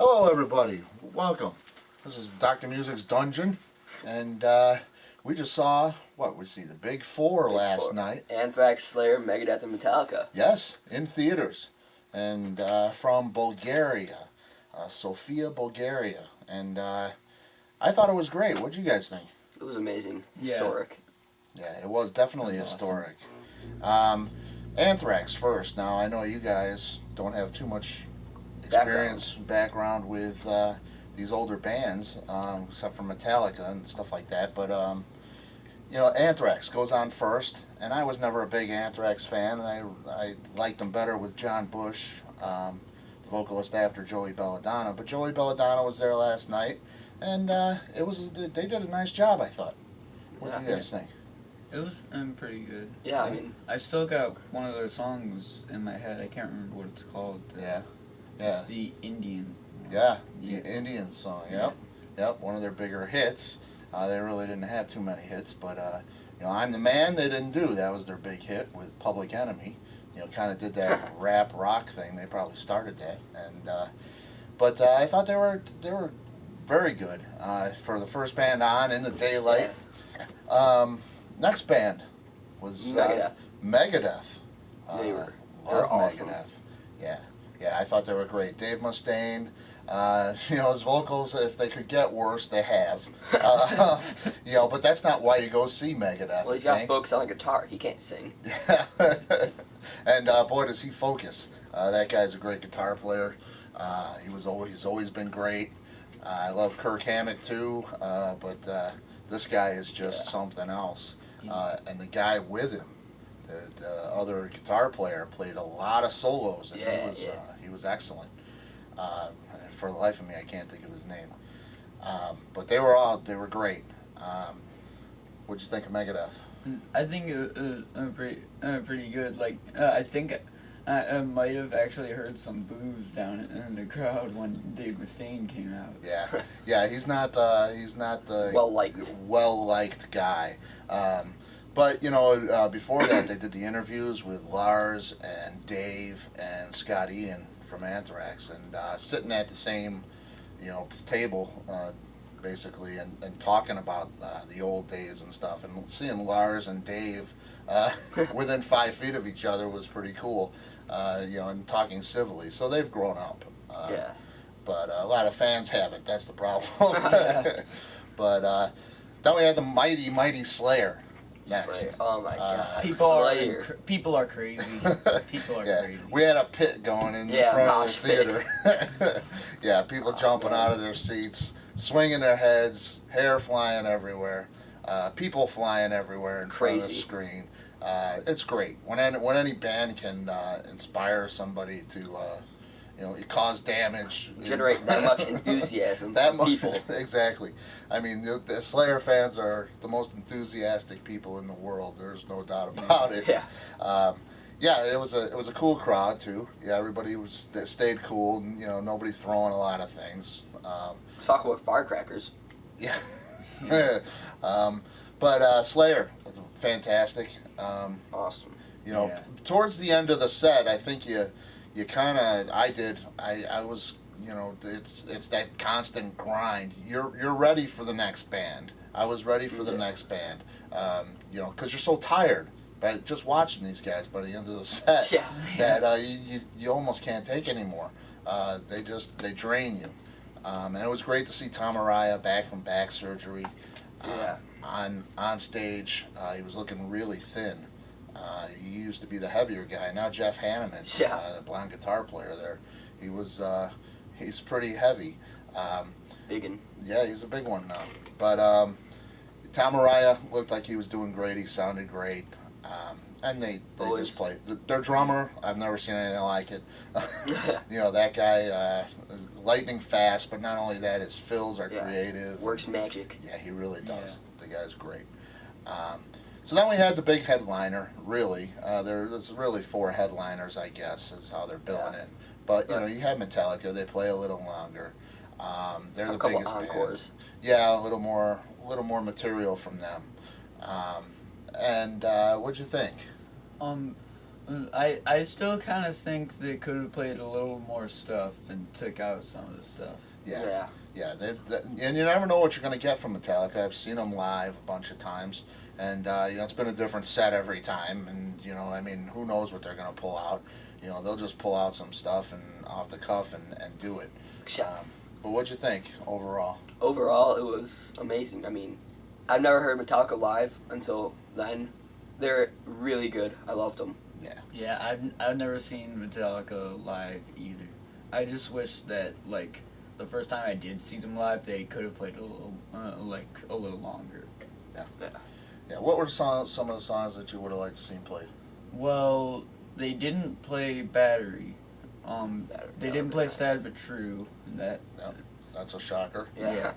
Hello everybody, welcome. This is Dr. Music's Dungeon, and we just saw, the Big Four last night. Anthrax, Slayer, Megadeth, and Metallica. Yes, in theaters. And from Bulgaria, Sofia, Bulgaria. And I thought it was great. What did you guys think? It was amazing. Historic. Yeah, it was definitely historic. Anthrax first. Now, I know you guys don't have too much background with these older bands, except for Metallica and stuff like that. But you know, Anthrax goes on first, and I was never a big Anthrax fan, and I liked them better with John Bush, the vocalist after Joey Belladonna. But Joey Belladonna was there last night, and they did a nice job, I thought. What do you guys think? It was pretty good. Yeah, I mean, I still got one of their songs in my head. I can't remember what it's called. Yeah. It's the Indian. Yeah, the Indian song. Yep. One of their bigger hits. They really didn't have too many hits, but you know, I'm the Man. They didn't do. That was their big hit with Public Enemy. You know, kind of did that rap rock thing. They probably started that, and but I thought they were very good for the first band on in the daylight. Next band was Megadeth. They were Love awesome. Megadeth. Yeah, I thought they were great. Dave Mustaine, you know, his vocals, if they could get worse, they have. You know, but that's not why you go see Megadeth. Well, he's got to focus on the guitar. He can't sing. Yeah. And boy, does he focus. That guy's a great guitar player. He's always been great. I love Kirk Hammett too, but this guy is just something else. And the guy with him, the other guitar player, played a lot of solos, and he was excellent. For the life of me, I can't think of his name. But they were great. What'd you think of Megadeth? I think it was pretty good. Like I think I might have actually heard some boos down in the crowd when Dave Mustaine came out. Yeah. He's not the well liked guy. But, you know, before that, they did the interviews with Lars and Dave and Scott Ian from Anthrax, and sitting at the same, you know, table, basically, and talking about the old days and stuff. And seeing Lars and Dave within 5 feet of each other was pretty cool, you know, and talking civilly. So they've grown up. But a lot of fans haven't. That's the problem. But then we had the mighty Slayer. Next. Oh my God! People are crazy. People are crazy. We had a pit going in the front of the theater. Yeah, people jumping out of their seats, swinging their heads, hair flying everywhere, people flying everywhere in front of the screen. It's great when any band can inspire somebody to. You know, it caused damage. Generate that much enthusiasm from people. Exactly. I mean, the Slayer fans are the most enthusiastic people in the world. There's no doubt about it. Yeah, it was a cool crowd too. Yeah, everybody stayed cool. And, you know, nobody throwing a lot of things. Talk about firecrackers. Yeah. But Slayer, fantastic. Awesome. You know, towards the end of the set, I think you kind of, I was, you know, it's that constant grind. You're ready for the next band. I was ready for the next band, you know, because you're so tired by just watching these guys by the end of the set that you almost can't take anymore. They drain you. And it was great to see Tom Araya back from back surgery. On stage, he was looking really thin. He used to be the heavier guy. Now Jeff Hanneman, the blonde guitar player there, he's pretty heavy. Biggin. Yeah, he's a big one now. But Tom Araya looked like he was doing great. He sounded great. And they just played. Their drummer, I've never seen anything like it. You know, that guy, lightning fast, but not only that, his fills are creative. Works magic. Yeah, he really does. The guy's great. So then we had the big headliner, really. There's really 4 headliners, I guess, is how they're billing it. But, you know, you have Metallica. They play a little longer. They're the biggest encores. band. Yeah, a little more material from them. And what'd you think? I still kind of think they could have played a little more stuff and took out some of the stuff. Yeah. And you never know what you're going to get from Metallica. I've seen them live a bunch of times, and it's been a different set every time. And I mean, who knows what they're going to pull out? They'll just pull out some stuff and off the cuff and do it. But what'd you think overall? Overall, it was amazing. I mean, I've never heard Metallica live until then. They're really good. I loved them. Yeah, I've never seen Metallica live either. I just wish that the first time I did see them live, they could have played a little longer. Yeah. What were some of the songs that you would have liked to see played? Well, they didn't play Battery. They didn't play Sad But True. That's a shocker. Yeah.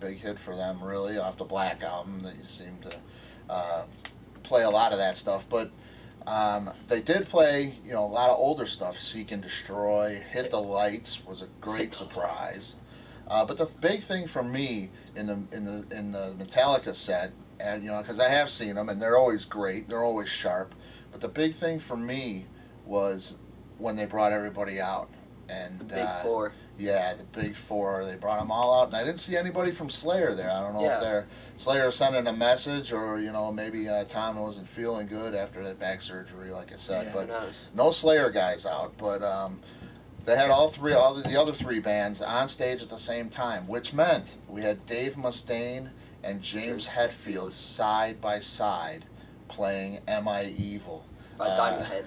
Big hit for them, really, off the Black album. That you seem to play a lot of that stuff, but they did play, a lot of older stuff. Seek and Destroy, Hit the Lights was a great surprise. But the big thing for me in the Metallica set, and because I have seen them and they're always great, they're always sharp. But the big thing for me was when they brought everybody out. And the Big Four. Yeah, the Big Four. They brought them all out, and I didn't see anybody from Slayer there. I don't know if they're Slayer sending a message, or maybe Tom wasn't feeling good after that back surgery, like I said. But no Slayer guys out. But they had all the other three bands on stage at the same time, which meant we had Dave Mustaine and James Hetfield side by side playing "Am I Evil?" by Diamond Head.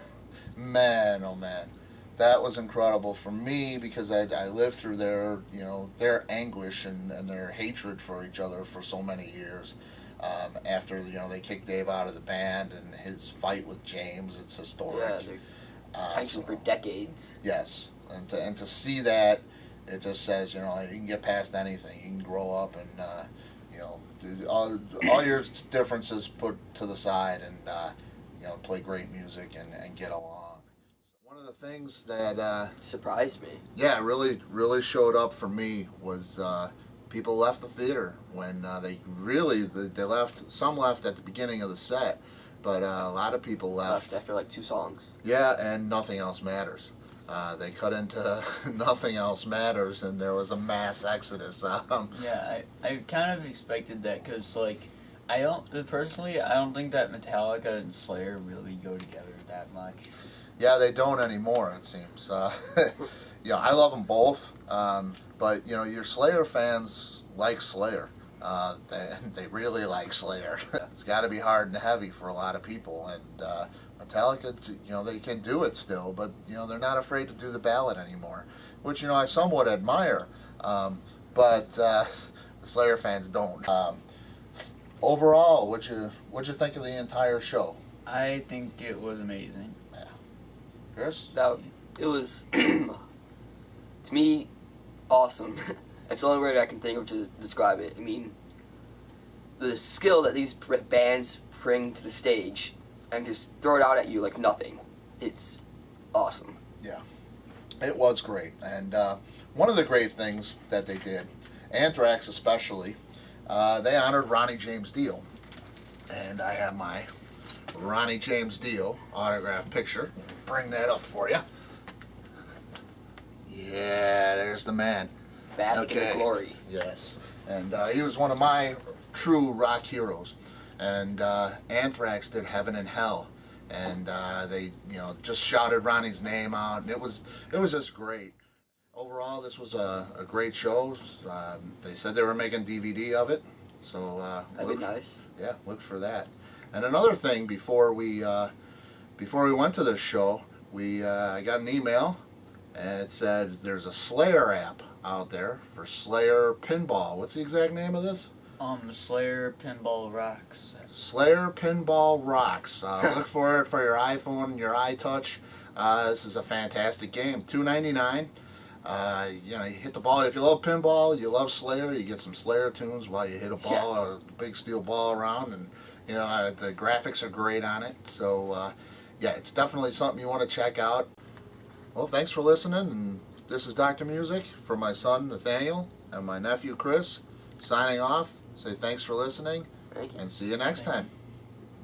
Man, oh man. That was incredible for me because I lived through their anguish and their hatred for each other for so many years. After they kicked Dave out of the band and his fight with James, it's historic. Yeah, tension for decades. Yes, and to see that, it just says you can get past anything. You can grow up and all your differences put to the side and play great music and get along. One of the things that surprised me. Yeah, really showed up for me was people left the theater when they left. Some left at the beginning of the set, but a lot of people left after 2 songs. Yeah, and Nothing Else Matters. They cut into Nothing Else Matters, and there was a mass exodus. Yeah, I kind of expected that because I don't think that Metallica and Slayer really go together that much. Yeah, they don't anymore, it seems. I love them both, but your Slayer fans like Slayer. They really like Slayer. It's got to be hard and heavy for a lot of people, and Metallica, they can do it still, but they're not afraid to do the ballad anymore, which I somewhat admire, but the Slayer fans don't. Overall, what'd you think of the entire show? I think it was amazing. Chris? It was, to me, awesome. It's the only word I can think of to describe it. I mean, the skill that these bands bring to the stage and just throw it out at you like nothing. It's awesome. Yeah, it was great. And one of the great things that they did, Anthrax especially, they honored Ronnie James Dio. And I have my Ronnie James Dio autograph picture. Bring that up for you. Yeah, there's the man. Bask in glory. Yes. And he was one of my true rock heroes. And Anthrax did Heaven and Hell. And they, just shouted Ronnie's name out. And it was just great. Overall, this was a great show. They said they were making DVD of it. So that'd be nice. Yeah, look for that. And another thing, before we went to this show, I got an email, and it said there's a Slayer app out there for Slayer Pinball. What's the exact name of this? Slayer Pinball Rocks. Slayer Pinball Rocks. Look for it for your iPhone, your iTouch. This is a fantastic game. $2.99. You hit the ball. If you love pinball, you love Slayer, you get some Slayer tunes while you hit a ball, a big steel ball around, and the graphics are great on it. So it's definitely something you want to check out. Well, thanks for listening, and this is Dr. Music for my son Nathaniel and my nephew Chris, signing off. Say thanks for listening, Thank you. and see you next time.